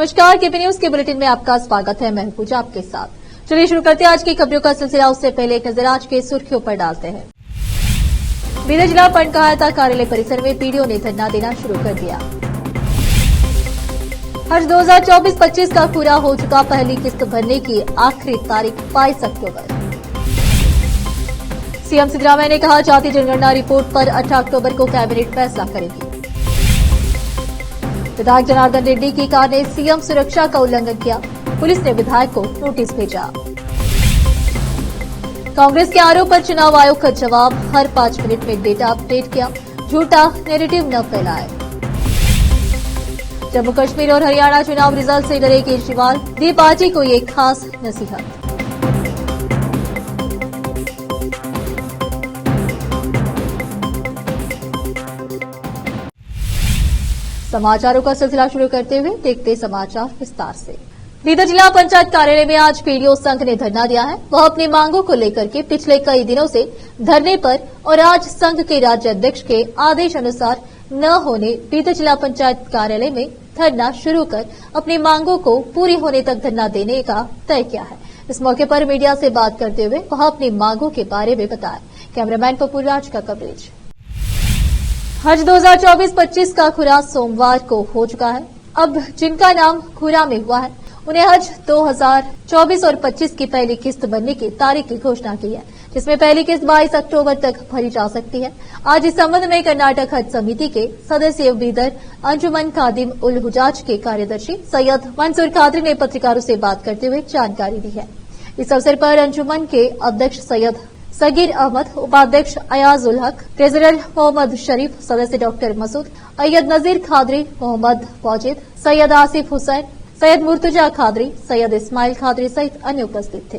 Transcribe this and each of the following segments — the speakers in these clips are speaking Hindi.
नमस्कार, केपी न्यूज के बुलेटिन में आपका स्वागत है। मैं पूजा आपके साथ। चलिए शुरू करते हैं आज की खबरों का सिलसिला। उससे पहले एक नजर आज के सुर्खियों पर डालते हैं। बीदर जिला पंचायत कार्यालय परिसर में पीडीओ ने धरना देना शुरू कर दिया। हज 2024-25 का पूरा हो चुका, पहली किस्त भरने की आखिरी तारीख 22 अक्टूबर। सीएम सिद्धरामैया ने कहा, जातीय जनगणना रिपोर्ट पर 18 अक्टूबर को कैबिनेट फैसला करेगी। विधायक जनार्दन रेड्डी की कार ने सीएम सुरक्षा का उल्लंघन किया, पुलिस ने विधायक को नोटिस भेजा। कांग्रेस के आरोप पर चुनाव आयोग का जवाब, हर 5 मिनट में डेटा अपडेट किया, झूठा नैरेटिव न फैलाए। जम्मू कश्मीर और हरियाणा चुनाव रिजल्ट से डरे केजरीवाल, दी पार्टी को ये खास नसीहत। समाचारों का सिलसिला शुरू करते हुए देखते समाचार विस्तार से। बीदर जिला पंचायत कार्यालय में आज पीडीओ संघ ने धरना दिया है। वह अपनी मांगों को लेकर के पिछले कई दिनों से धरने पर और आज संघ के राज्य अध्यक्ष के आदेश अनुसार न होने बीदर जिला पंचायत कार्यालय में धरना शुरू कर अपनी मांगों को पूरी होने तक धरना देने का तय किया है। इस मौके पर मीडिया से बात करते हुए वह अपनी मांगों के बारे में बताया। कैमरामैन पप्पू राज का कवरेज। हज 2024-25 का खुरा सोमवार को हो चुका है। अब जिनका नाम खुरा में हुआ है उन्हें हज 2024 और 25 की पहली किस्त भरने की तारीख की घोषणा की है, जिसमें पहली किस्त 22 अक्टूबर तक भरी जा सकती है। आज इस संबंध में कर्नाटक हज समिति के सदस्य बीदर अंजुमन खादिम उल हुजाज के कार्यदर्शी सैयद मंसूर कादरी ने पत्रकारों से बात करते हुए जानकारी दी है। इस अवसर पर अंजुमन के अध्यक्ष सैयद सगीर अहमद, उपाध्यक्ष अयाज उल हक, ट्रेजरर मोहम्मद शरीफ, सदस्य डॉक्टर मसूद, अय्यद नजीर खादरी, मोहम्मद फौजिद, सैयद आसिफ हुसैन, सैयद मुर्तजा खादरी, सैयद इस्माइल खादरी सहित अन्य उपस्थित थे।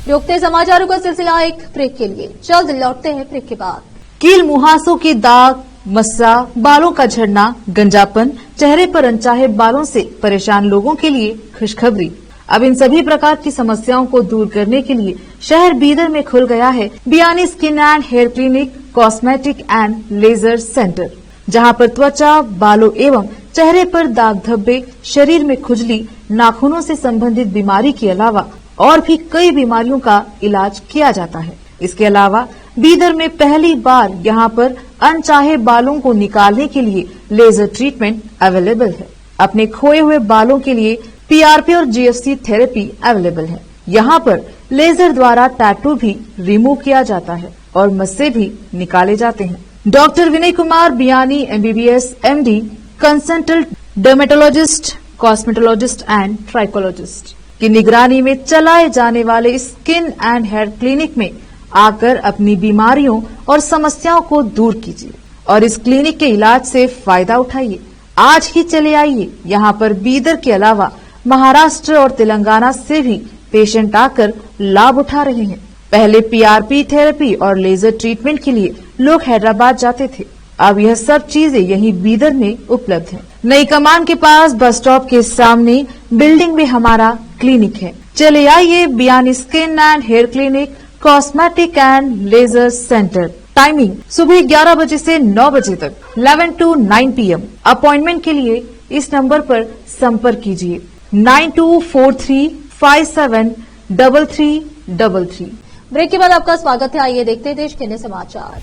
रोकते समाचारों का सिलसिला एक ब्रेक के लिए, जल्द लौटते हैं ब्रेक के बाद। कील मुहासों के दाग, मस्सा, बालों का झड़ना, गंजापन, चेहरे पर अनचाहे बालों से परेशान लोगों के लिए खुशखबरी। अब इन सभी प्रकार की समस्याओं को दूर करने के लिए शहर बीदर में खुल गया है Biyani skin and hair clinic, cosmetic and laser centre, जहां पर त्वचा, बालों एवं चेहरे पर दाग धब्बे, शरीर में खुजली, नाखूनों से संबंधित बीमारी के अलावा और भी कई बीमारियों का इलाज किया जाता है। इसके अलावा बीदर में पहली बार यहां पर अनचाहे बालों को निकालने के लिए लेजर ट्रीटमेंट अवेलेबल है। अपने खोए हुए बालों के लिए पीआरपी और जीएफसी थेरेपी अवेलेबल है। यहाँ पर लेजर द्वारा टैटू भी रिमूव किया जाता है और मस्से भी निकाले जाते हैं। Doctor Vinay Kumar Biyani MBBS MD, consultant dermatologist, cosmetologist and trichologist की निगरानी में चलाए जाने वाले स्किन एंड हेयर क्लिनिक में आकर अपनी बीमारियों और समस्याओं को दूर कीजिए और इस क्लिनिक के इलाज से फायदा उठाइए। आज ही चले आइए। यहाँ पर बीदर के अलावा महाराष्ट्र और तेलंगाना से भी पेशेंट आकर लाभ उठा रहे हैं। पहले पीआरपी थेरेपी और लेजर ट्रीटमेंट के लिए लोग हैदराबाद जाते थे। अब यह सब चीजें यहीं बीदर में उपलब्ध हैं। नई कमान के पास बस स्टॉप के सामने बिल्डिंग में हमारा क्लिनिक है। चले आइए Biyani skin and hair clinic, cosmetic and laser centre. Timing सुबह 11 बजे से 9 बजे तक, 11 to 9 PM। अपॉइंटमेंट के लिए इस नंबर पर संपर्क कीजिए 9243573333। ब्रेक के बाद आपका स्वागत है। आइए देखते हैं देश के अन्य समाचार।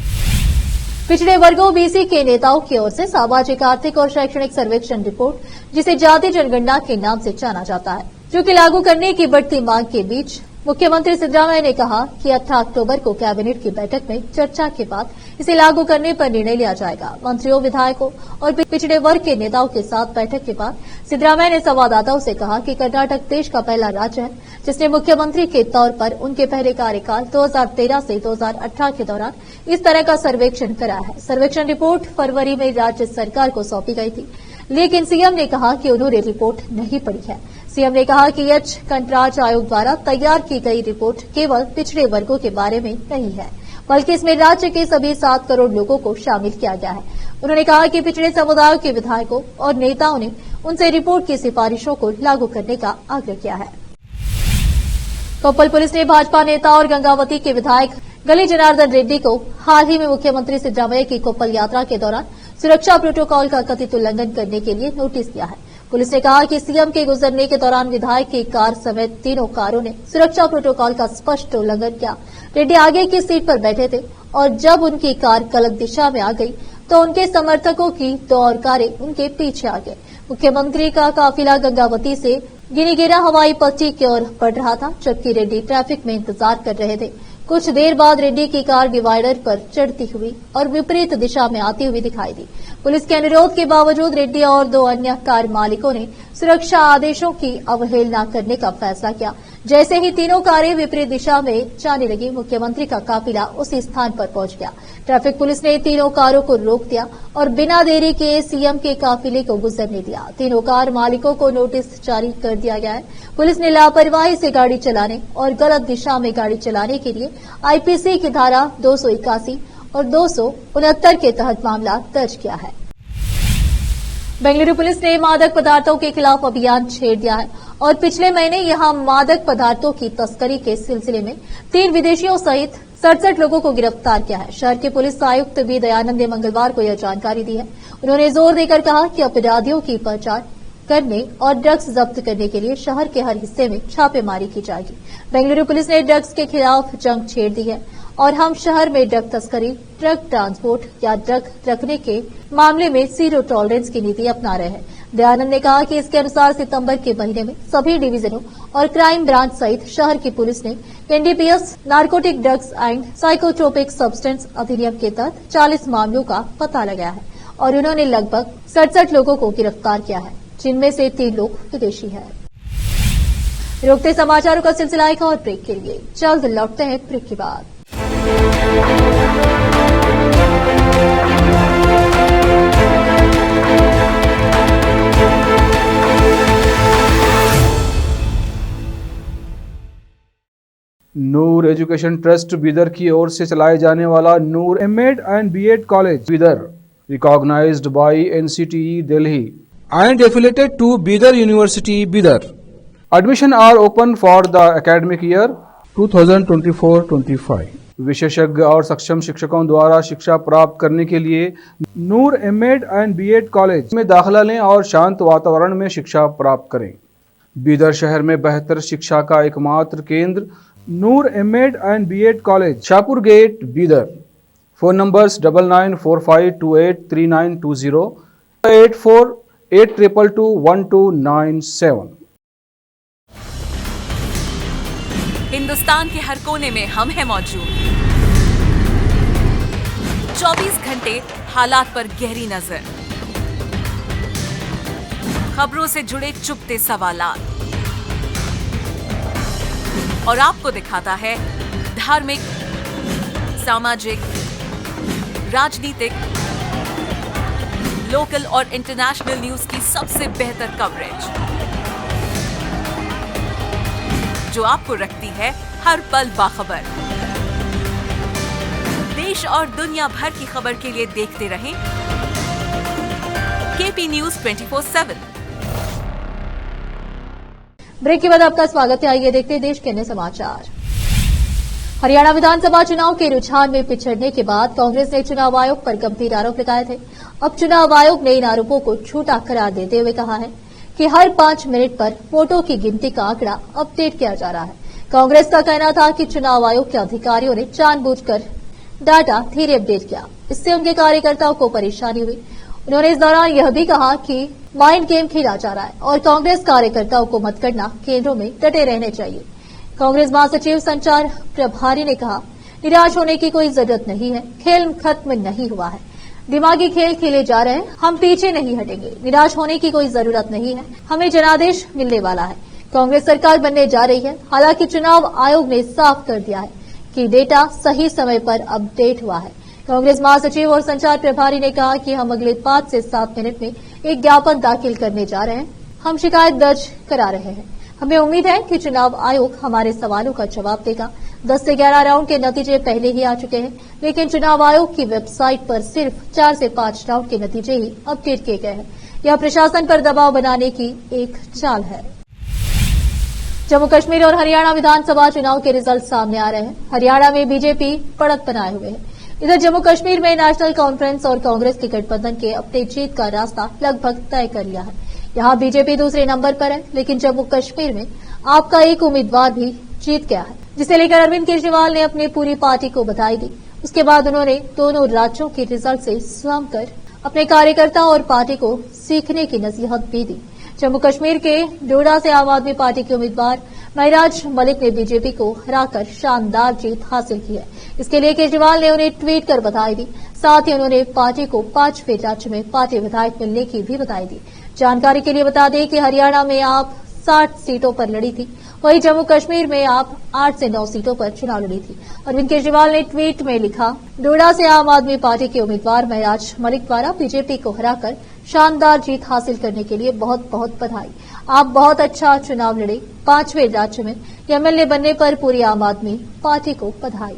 पिछड़े वर्गों बीसी के नेताओं की ओर से सामाजिक, आर्थिक और शैक्षणिक सर्वेक्षण रिपोर्ट, जिसे जातीय जनगणना के नाम से जाना जाता है, जो कि लागू करने की बढ़ती मांग के बीच मुख्यमंत्री सिद्धरामैया ने कहा कि 18 अक्टूबर को कैबिनेट की बैठक में चर्चा के बाद इसे लागू करने पर निर्णय लिया जाएगा। मंत्रियों, विधायकों और पिछड़े वर्ग के नेताओं के साथ बैठक के बाद सिद्धरामैया ने संवाददाताओं से कहा कि कर्नाटक देश का पहला राज्य है जिसने मुख्यमंत्री के तौर पर उनके पहले कार्यकाल 2013 से 2018 के दौरान इस तरह का सर्वेक्षण कराया है। सर्वेक्षण रिपोर्ट फरवरी में राज्य सरकार को सौंपी गई थी, लेकिन सीएम ने कहा कि उन्होंने रिपोर्ट नहीं पढ़ी है। सीएम ने कहा कि एच कंटराज आयोग द्वारा तैयार की गई रिपोर्ट केवल पिछड़े वर्गों के बारे में नहीं है, बल्कि इसमें राज्य के सभी 7 करोड़ लोगों को शामिल किया गया है। उन्होंने कहा कि पिछड़े समुदायों के विधायकों और नेताओं ने उनसे रिपोर्ट की सिफारिशों को लागू करने का आग्रह किया है। कोप्पल पुलिस ने भाजपा नेता और गंगावती के विधायक गली जनार्दन रेड्डी को हाल ही में मुख्यमंत्री सिद्धरामैया की कोप्पल यात्रा के दौरान सुरक्षा प्रोटोकॉल का कथित उल्लंघन करने के लिए नोटिस दिया है। पुलिस ने कहा कि सीएम के गुजरने के दौरान विधायक की कार समेत तीनों कारों ने सुरक्षा प्रोटोकॉल का स्पष्ट उल्लंघन किया। रेड्डी आगे की सीट पर बैठे थे और जब उनकी कार गलत दिशा में आ गई तो उनके समर्थकों की 2 और कारें उनके पीछे आ गए। मुख्यमंत्री का काफिला गंगावती से गिनीगेरा हवाई पट्टी की ओर बढ़ रहा था, जबकि रेड्डी ट्रैफिक में इंतजार कर रहे थे। कुछ देर बाद रेड्डी की कार डिवाइडर पर चढ़ती हुई और विपरीत दिशा में आती हुई दिखाई दी। पुलिस के अनुरोध के बावजूद रेड्डी और 2 अन्य कार मालिकों ने सुरक्षा आदेशों की अवहेलना करने का फैसला किया। जैसे ही तीनों कारें विपरीत दिशा में जाने लगी, मुख्यमंत्री का काफिला उसी स्थान पर पहुंच गया। ट्रैफिक पुलिस ने तीनों कारों को रोक दिया और बिना देरी के सीएम के काफिले को गुजरने दिया। तीनों कार मालिकों को नोटिस जारी कर दिया गया है। पुलिस ने लापरवाही से गाड़ी चलाने और गलत दिशा में गाड़ी चलाने के लिए आईपीसी की धारा 281 और 269 के तहत मामला दर्ज किया है। बेंगलुरु पुलिस ने मादक पदार्थों के खिलाफ अभियान छेड़ दिया है और पिछले महीने यहां मादक पदार्थों की तस्करी के सिलसिले में 3 विदेशियों सहित 67 लोगों को गिरफ्तार किया है। शहर के पुलिस आयुक्त बी दयानंद ने मंगलवार को यह जानकारी दी है। उन्होंने जोर देकर कहा कि अपराधियों की पहचान करने और ड्रग्स जब्त करने के लिए शहर के हर हिस्से में छापेमारी की जाएगी। बेंगलुरु पुलिस ने ड्रग्स के खिलाफ जंग छेड़ दी है और हम शहर में ड्रग तस्करी, ड्रग ट्रांसपोर्ट या ड्रग रखने के मामले में जीरो टॉलरेंस की नीति अपना रहे हैं। दयानंद ने कहा कि इसके अनुसार सितंबर के महीने में सभी डिवीजनों और क्राइम ब्रांच सहित शहर की पुलिस ने NDPS narcotic drugs and psychotropic substance अधिनियम के तहत 40 मामलों का पता लगाया है और उन्होंने लगभग 67 लोगों को गिरफ्तार किया है, जिनमें से 3 लोग विदेशी हैं। रोकते समाचारों का सिलसिला एक और ब्रेक के लिए, जल्द लौटते हैं ब्रेक के बाद। नूर एजुकेशन ट्रस्ट बीदर की ओर से चलाए जाने वाला Noor M Ed and B Ed college Bidar, recognized by NCTE Delhi and affiliated to Bidar University, Bidar. Admission are open for the academic year 2024-25. विशेषज्ञ और सक्षम शिक्षकों द्वारा शिक्षा प्राप्त करने के लिए नूर एमएड एंड बीएड कॉलेज में दाखिला लें और शांत वातावरण में शिक्षा प्राप्त करें। बीदर शहर में बेहतर शिक्षा का एकमात्र केंद्र Noor M Ed and B Ed college, Shahpur gate, Bidar. Phone numbers 9945283920, 8482221297। Hindustan के हर कोने में हम हैं मौजूद। 24 घंटे हालात पर गहरी नजर, खबरों से जुड़े चुपते सवालात और आपको दिखाता है धार्मिक, सामाजिक, राजनीतिक, लोकल और इंटरनेशनल न्यूज की सबसे बेहतर कवरेज, जो आपको रखती है हर पल बाखबर। देश और दुनिया भर की खबर के लिए देखते रहें केपी न्यूज 24/7। ब्रेक के बाद आपका स्वागत है। आइए देखते हैं देश के अन्य समाचार। हरियाणा विधानसभा चुनाव के रुझान में पिछड़ने के बाद कांग्रेस ने चुनाव आयोग पर गंभीर आरोप लगाए थे। अब चुनाव आयोग ने इन आरोपों को झूठा करार देते हुए कहा है कि हर 5 मिनट पर वोटों की गिनती का आंकड़ा अपडेट किया जा रहा है। कांग्रेस का कहना था कि चुनाव आयोग के अधिकारियों ने जानबूझकर डाटा धीरे अपडेट किया, इससे उनके कार्यकर्ताओं को परेशानी हुई। उन्होंने इस दौरान यह भी कहा कि माइंड गेम खेला जा रहा है और कांग्रेस कार्यकर्ताओं को मतगणना केंद्रों में डटे रहने चाहिए। कांग्रेस महासचिव संचार प्रभारी ने कहा, निराश होने की कोई जरूरत नहीं है, खेल खत्म नहीं हुआ है, दिमागी खेल खेले जा रहे हैं, हम पीछे नहीं हटेंगे। निराश होने की कोई जरूरत नहीं है, हमें जनादेश मिलने वाला है, कांग्रेस सरकार बनने जा रही है। हालांकि चुनाव आयोग ने साफ कर दिया है कि डेटा सही समय पर अपडेट हुआ है। कांग्रेस महासचिव और संचार प्रभारी ने कहा कि हम अगले 5 से 7 मिनट में एक ज्ञापन दाखिल करने जा रहे हैं, हम शिकायत दर्ज करा रहे हैं। हमें उम्मीद है कि चुनाव आयोग हमारे सवालों का जवाब देगा। 10 से 11 राउंड के नतीजे पहले ही आ चुके हैं, लेकिन चुनाव आयोग की वेबसाइट पर सिर्फ 4 से 5 राउंड के नतीजे ही अपडेट किए गए हैं। यह प्रशासन पर दबाव बनाने की एक चाल है। जम्मू कश्मीर और हरियाणा विधानसभा चुनाव के रिजल्ट सामने आ रहे हैं। हरियाणा में बीजेपी बढ़त बनाए हुए है। इधर जम्मू कश्मीर में नेशनल कॉन्फ्रेंस और कांग्रेस के गठबंधन के अपने जीत का रास्ता लगभग तय कर लिया है। यहाँ बीजेपी दूसरे नंबर पर है, लेकिन जम्मू कश्मीर में आपका एक उम्मीदवार भी जीत गया है, जिसे लेकर अरविंद केजरीवाल ने अपनी पूरी पार्टी को बधाई दी। उसके बाद उन्होंने दोनों राज्यों के रिजल्ट से सहम कर अपने कार्यकर्ताओं और पार्टी को सीखने की नसीहत भी दी। जम्मू कश्मीर के डोडा से आम आदमी पार्टी के उम्मीदवार महराज मलिक ने बीजेपी को हराकर शानदार जीत हासिल की है। इसके लिए केजरीवाल ने उन्हें ट्वीट कर बधाई दी। साथ ही उन्होंने पार्टी को 5वें राज्य में पार्टी विधायक मिलने की भी बधाई दी। जानकारी के लिए बता दें कि हरियाणा में आप 60 सीटों पर लड़ी थी, वहीं जम्मू कश्मीर में आप 8 से 9 सीटों पर चुनाव लड़ी थी। अरविंद केजरीवाल ने ट्वीट में लिखा, डोडा से आम आदमी पार्टी के उम्मीदवार महराज मलिक द्वारा बीजेपी को हराकर शानदार जीत हासिल करने के लिए बहुत बहुत बधाई। आप बहुत अच्छा चुनाव लड़े। 5वें राज्य में एमएलए बनने पर पूरी आम आदमी पार्टी को बधाई।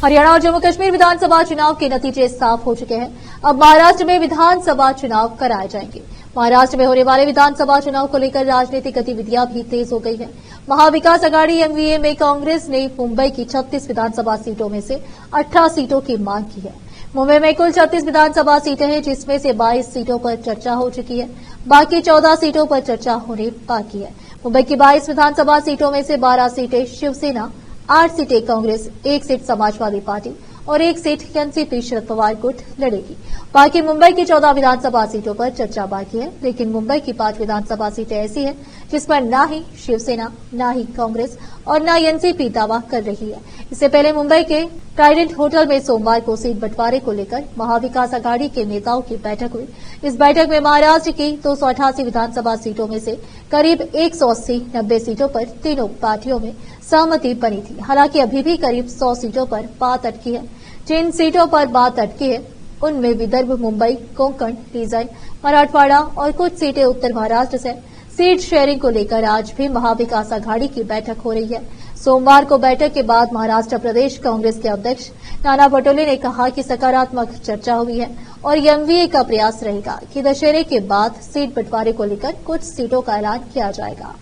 हरियाणा और जम्मू कश्मीर विधानसभा चुनाव के नतीजे साफ हो चुके हैं। अब महाराष्ट्र में विधानसभा चुनाव कराए जाएंगे। महाराष्ट्र में होने वाले विधानसभा चुनाव को लेकर राजनीतिक गतिविधियां भी तेज हो गई हैं। महाविकास अघाड़ी एमवीए में कांग्रेस ने मुंबई की 36 विधानसभा सीटों में से 18 सीटों की मांग की है। मुंबई में कुल 36 विधानसभा सीटें हैं, जिसमें से 22 सीटों पर चर्चा हो चुकी है। बाकी 14 सीटों पर चर्चा होने बाकी है। मुंबई की 22 विधानसभा सीटों में से 12 सीटें शिवसेना, 8 सीटें कांग्रेस, 1 सीट समाजवादी पार्टी और 1 सीट एनसीपी शरद पवार गुट लड़ेगी। बाकी मुंबई की 14 विधानसभा सीटों पर चर्चा बाकी है, लेकिन मुंबई की 5 विधानसभा सीटें ऐसी हैं जिस पर न ही शिवसेना, न ही कांग्रेस और न एनसीपी दावा कर रही है। इससे पहले मुंबई के ट्राइडेंट होटल में सोमवार को सीट बंटवारे को लेकर महाविकास अघाड़ी के नेताओं की बैठक हुई। इस बैठक में महाराष्ट्र की 288 विधानसभा सीटों में से करीब 180-90 सीटों पर तीनों पार्टियों में सहमति बनी थी। हालांकि अभी भी करीब 100 सीटों पर बात अटकी है। जिन सीटों पर बात अटकी है उनमें विदर्भ, मुंबई, कोंकण रीजन, मराठवाड़ा और कुछ सीटें उत्तर महाराष्ट्र से। सीट शेयरिंग को लेकर आज भी महाविकास अघाड़ी की बैठक हो रही है। सोमवार को बैठक के बाद महाराष्ट्र प्रदेश कांग्रेस के अध्यक्ष नाना पटोले ने कहा कि सकारात्मक चर्चा हुई है और एमवीए का प्रयास रहेगा कि दशहरे के बाद सीट बंटवारे को लेकर कुछ सीटों का ऐलान किया जाएगा।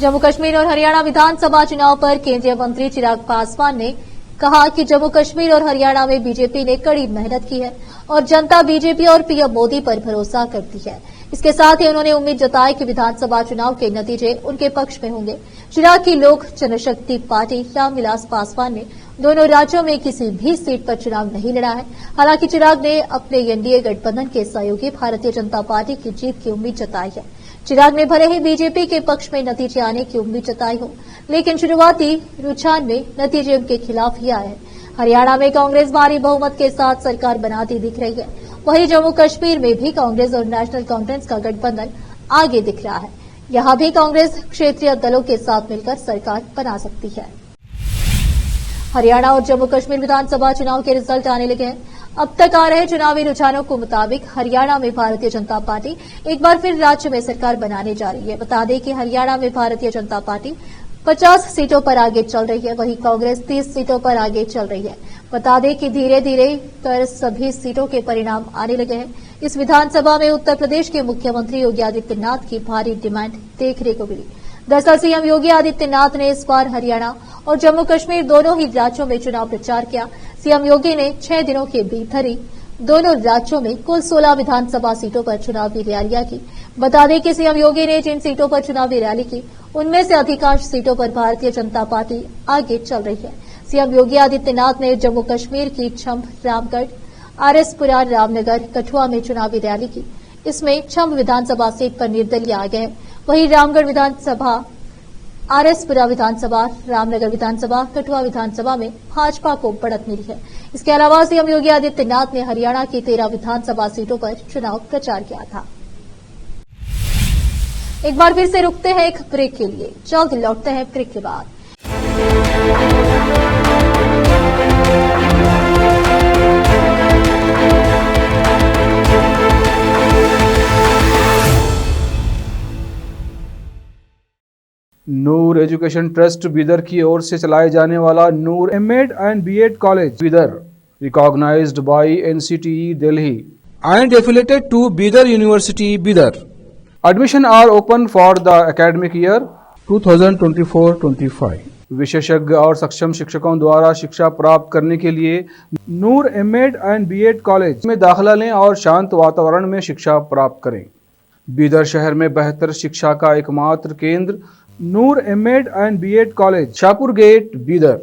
जम्मू कश्मीर और हरियाणा विधानसभा चुनाव पर केंद्रीय मंत्री चिराग पासवान ने कहा कि जम्मू कश्मीर और हरियाणा में बीजेपी ने कड़ी मेहनत की है और जनता बीजेपी और पीएम मोदी पर भरोसा करती है। इसके साथ ही उन्होंने उम्मीद जताई कि विधानसभा चुनाव के नतीजे उनके पक्ष में होंगे। चिराग की लोक जनशक्ति पार्टी रामविलास पासवान ने दोनों राज्यों में किसी भी सीट पर चुनाव नहीं लड़ा है। हालांकि चिराग ने अपने एनडीए गठबंधन के सहयोगी भारतीय जनता पार्टी की जीत की उम्मीद जताई है। चिराग ने भले ही बीजेपी के पक्ष में नतीजे आने की उम्मीद जताई हो, लेकिन शुरुआती रुझान में नतीजे उनके खिलाफ ही आए हैं। हरियाणा में कांग्रेस भारी बहुमत के साथ सरकार बनाती दिख रही है। वहीं जम्मू कश्मीर में भी कांग्रेस और नेशनल कॉन्फ्रेंस का गठबंधन आगे दिख रहा है। यहां भी कांग्रेस क्षेत्रीय दलों के साथ मिलकर सरकार बना सकती है। हरियाणा और जम्मू कश्मीर विधानसभा चुनाव के रिजल्ट आने लगे हैं। अब तक आ रहे चुनावी रुझानों के मुताबिक हरियाणा में भारतीय जनता पार्टी एक बार फिर राज्य में सरकार बनाने जा रही है। बता दें कि हरियाणा में भारतीय जनता पार्टी 50 सीटों पर आगे चल रही है, वहीं कांग्रेस 30 सीटों पर आगे चल रही है। बता दें कि धीरे धीरे कर सभी सीटों के परिणाम आने लगे हैं। इस विधानसभा में उत्तर प्रदेश के मुख्यमंत्री योगी आदित्यनाथ की भारी डिमांड देखने को मिली। दरअसल सीएम योगी आदित्यनाथ ने इस बार हरियाणा और जम्मू कश्मीर दोनों ही राज्यों में चुनाव प्रचार किया। सीएम योगी ने 6 दिनों के भीतर ही दोनों राज्यों में कुल 16 विधानसभा सीटों पर चुनावी रैलियां की। बता दें कि सीएम योगी ने जिन सीटों पर चुनावी रैली की उनमें से अधिकांश सीटों पर भारतीय जनता पार्टी आगे चल रही है। सीएम योगी आदित्यनाथ ने जम्मू कश्मीर की छंब, रामगढ़, आरएसपुरा, रामनगर, कठुआ में चुनावी रैली की। इसमें छंब विधानसभा सीट पर निर्दलीय आ गए हैं। वहीं रामगढ़ विधानसभा, आरएसपुरा विधानसभा, रामनगर विधानसभा, कठुआ विधानसभा में भाजपा को बढ़त मिली है। इसके अलावा सीएम योगी आदित्यनाथ ने हरियाणा की 13 विधानसभा सीटों पर चुनाव प्रचार किया था। एक बार फिर से रुकते हैं एक ब्रेक के लिए, जल्द लौटते हैं ब्रेक के बाद। नूर एजुकेशन ट्रस्ट बीदर की ओर से चलाए जाने वाला Noor M Ed and B Ed college Bidar, recognized by NCTE Delhi and affiliated to Bidar University, Bidar, admission are open for the academic year 2024-25. विशेषज्ञ और सक्षम शिक्षकों द्वारा शिक्षा प्राप्त करने के लिए नूर एमएड एंड बीएड कॉलेज में दाखिला लें और शांत वातावरण में शिक्षा प्राप्त करें। बीदर शहर में बेहतर शिक्षा का एकमात्र केंद्र Noor M Ed and B Ed college, Shahpur gate, Bidar.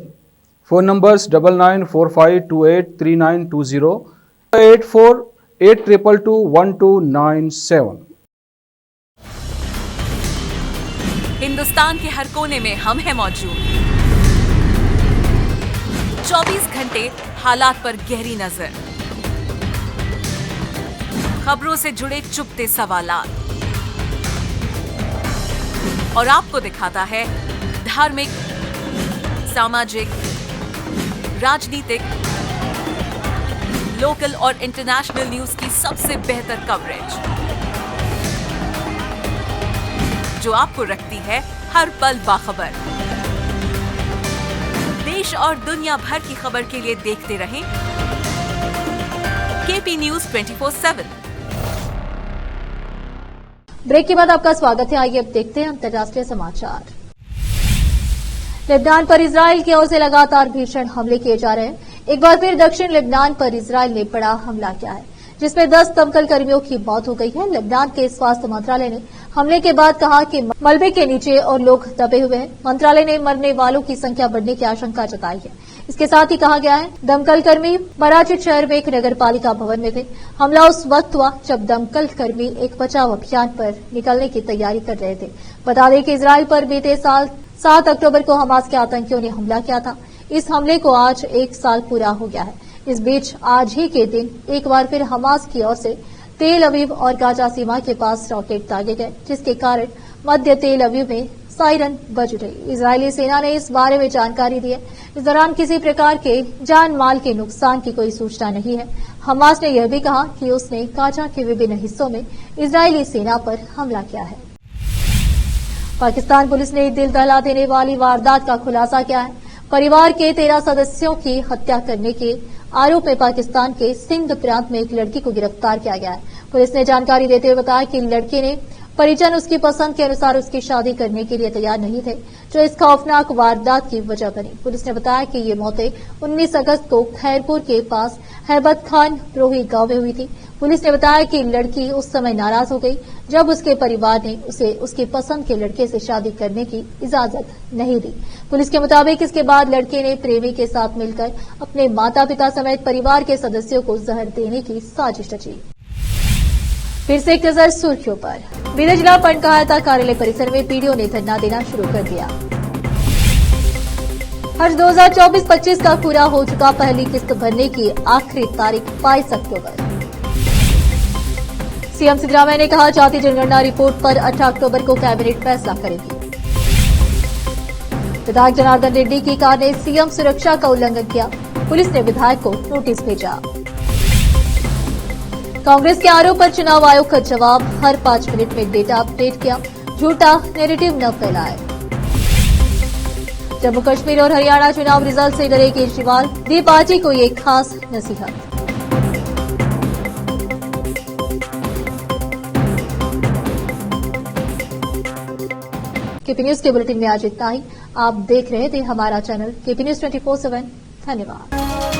Phone numbers 9945283920, 8482221297। Hindustan के हर कोने में हम हैं मौजूद। 24 घंटे हालात पर गहरी नजर, खबरों से जुड़े चुपते सवालात और आपको दिखाता है धार्मिक, सामाजिक, राजनीतिक, लोकल और इंटरनेशनल न्यूज की सबसे बेहतर कवरेज, जो आपको रखती है हर पल बाखबर। देश और दुनिया भर की खबर के लिए देखते रहें केपी न्यूज 24/7। ब्रेक के बाद आपका स्वागत है। आइए अब देखते हैं अंतर्राष्ट्रीय समाचार। लेबनान पर इजराइल की ओर से लगातार भीषण हमले किए जा रहे हैं। एक बार फिर दक्षिण लेबनान पर इजराइल ने बड़ा हमला किया है, जिसमें 10 दमकल कर्मियों की मौत हो गई है। लेबनान के स्वास्थ्य मंत्रालय ने हमले के बाद कहा कि मलबे के नीचे और लोग दबे हुए हैं। मंत्रालय ने मरने वालों की संख्या बढ़ने की आशंका जताई है। इसके साथ ही कहा गया है दमकल कर्मी मराचिट शहर में एक नगरपालिका भवन में थे। हमला उस वक्त हुआ जब दमकल कर्मी एक बचाव अभियान पर निकलने की तैयारी कर रहे थे। बता दें कि इजराइल पर बीते साल 7 अक्टूबर को हमास के आतंकियों ने हमला किया था। इस हमले को आज 1 साल पूरा हो गया है। इस बीच आज ही के दिन एक बार फिर हमास की ओर से तेल अवीव और गाजा सीमा के पास रॉकेट दागे गए, जिसके कारण मध्य तेल अवीव में सायरन बज रही। इजरायली सेना ने इस बारे में जानकारी दी है। इस दौरान किसी प्रकार के जान माल के नुकसान की कोई सूचना नहीं है। हमास ने यह भी कहा कि उसने गाजा के विभिन्न हिस्सों में इजरायली सेना पर हमला किया है। पाकिस्तान पुलिस ने दिल दहला देने वाली वारदात का खुलासा किया है। परिवार के 13 सदस्यों की हत्या करने के आरोप में पाकिस्तान के सिंध प्रांत में एक लड़की को गिरफ्तार किया गया है। पुलिस ने जानकारी देते हुए बताया कि लड़के ने परिजन उसकी पसंद के अनुसार उसकी शादी करने के लिए तैयार नहीं थे, जो इस खौफनाक वारदात की वजह बनी। पुलिस ने बताया कि ये मौतें 19 अगस्त को खैरपुर के पास हैबत खान रोही गांव में हुई थी। पुलिस ने बताया कि लड़की उस समय नाराज हो गई जब उसके परिवार ने उसे उसकी पसंद के लड़के से शादी करने की इजाजत नहीं दी। पुलिस के मुताबिक इसके बाद लड़के ने प्रेमी के साथ मिलकर अपने माता पिता समेत परिवार के सदस्यों को जहर देने की साजिश रची। फिर से एक नजर सुर्खियों पर। बीदर जिला पंचायत कार्यालय परिसर में पीडीओ ने धरना देना शुरू कर दिया। हज 2024-25 का पूरा हो चुका, पहली किस्त भरने की आखिरी तारीख 22 अक्टूबर। सीएम सिद्धरामैया ने कहा जाति जनगणना रिपोर्ट पर 18 अक्टूबर को कैबिनेट फैसला करेगी। विधायक जनार्दन रेड्डी की कार ने सीएम सुरक्षा का उल्लंघन किया, पुलिस ने विधायक को नोटिस भेजा। कांग्रेस के आरोप पर चुनाव आयोग का जवाब, हर 5 मिनट में डेटा अपडेट किया, झूठा नैरेटिव न फैलाए। जम्मू कश्मीर और हरियाणा चुनाव रिजल्ट से डरे केजरीवाल, दी पार्टी को ये खास नसीहत। केपी न्यूज के बुलेटिन में आज इतना ही। आप देख रहे थे हमारा चैनल केपी न्यूज 24/7। धन्यवाद।